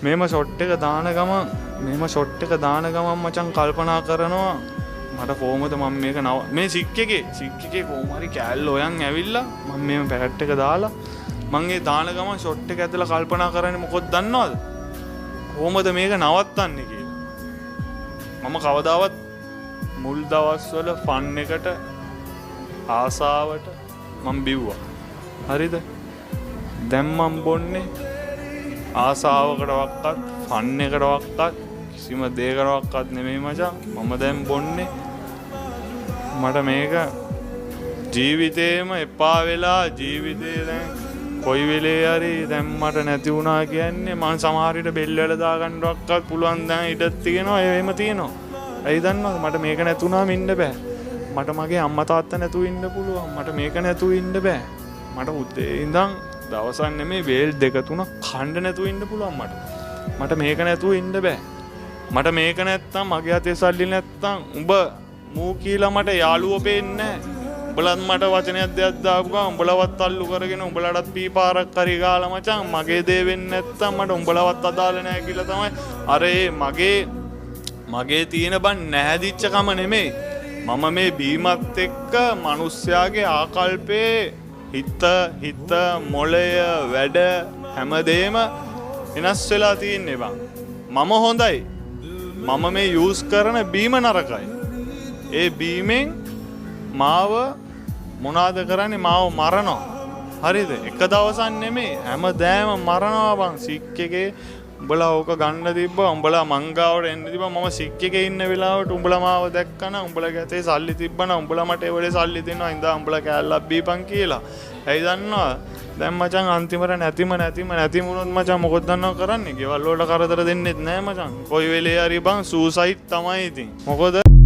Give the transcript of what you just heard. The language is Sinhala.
මේම ෂොට් එක දාන ගමන් මචං කල්පනා කරනවා මට කොහොමද මම මේක මේ සික් එකේ කොහොම හරි කෑල්ල හොයන් ඇවිල්ලා මම මේ පැකට් එක දාලා මම ඒ දාන ගමන් ෂොට් එක ඇදලා කල්පනා කරන්නේ මොකද දන්නවද? කොහොමද මේක නවත්තන්නේ කියලා. මම කවදාවත් මුල් දවස්වල ෆන් එකට ආසාවට මම බිව්වා. හරිද? දැන් මම බොන්නේ ආසාවකටවත් ෆන් එකටවත් කිසිම දෙයකටවත් නෙමෙයි මචං. මම දැන් බොන්නේ මට මේක ජීවිතේම එපා වෙලා ජීවිතේ දැන් කොයි වෙලේ හරි දැන් මට නැති වුණා කියන්නේ මම සමහර විට බෙල් වල දාගන්නවත් පුළුවන් දැන් ඉඩක් තියෙනවා එහෙම තියෙනවා. ඇයි දන්නවද මට මේක නැතුණාම ඉන්න බෑ. මට මගේ අම්මා තාත්තා නැතුව ඉන්න පුළුවන්. මට මේක නැතුව ඉන්න බෑ. මට උදේ ඉඳන් දවසක් නෙමෙයි බෙල් දෙක තුනක් කන්න නැතුව ඉන්න පුළුවන් මට මේක නැතුව ඉන්න බෑ. මට මේක නැත්තම් මගේ අතේ සල්ලි නැත්තම් උඹ මූ කියලා මට යාළුවෝ පේන්නේ නැහැ. උඹලත් මට වචනයක් දෙයක් දාපු ගමන් උඹලවත් අල්ලු කරගෙන උඹලටත් පීපාරක් හරි ගාලා මචං මගේ දේ වෙන්නේ නැත්තම් මට උඹලවත් අදාළ නැහැ කියලා තමයි අර මගේ තියෙන බන් නැහැදිච්ච කම නෙමෙයි. මම මේ බීමත් එක්ක මිනිස්යාගේ ආකල්පේ හිත මොළය වැඩ හැමදේම වෙනස් වෙලා තියෙන්නේ බං. මම හොඳයි. මම මේ යූස් කරන බීම නරකයි. ඒ බීමෙන් මාව මොනාද කරන්නේ මාව මරනවා. හරිද? එක දවසක් නෙමෙයි හැමදාම මරනවා බං. සික් එකේ උඹලා ඕක ගන්න තිබ්බා. උඹලා මංගාවට එන්න තිබ්බා. මම සික් එකේ ඉන්න වෙලාවට උඹලා මාව දැක්කන උඹලගේ ඇතේ සල්ලි තිබ්බනම් උඹලා මට ඒ වෙලේ සල්ලි දෙනවා. ඉඳා උඹලා කෑල්ලක් බීපන් කියලා. ඇයි දන්නවද? දැන් මචං අන්තිමට නැතිම වුණොත් මචං මොකද දන්නව කරන්නේ? ගෙවල් වලට කරදර දෙන්නෙත් නෑ මචං. කොයි වෙලේ හරි බං සූසයිඩ් තමයි ඉතින්. මොකද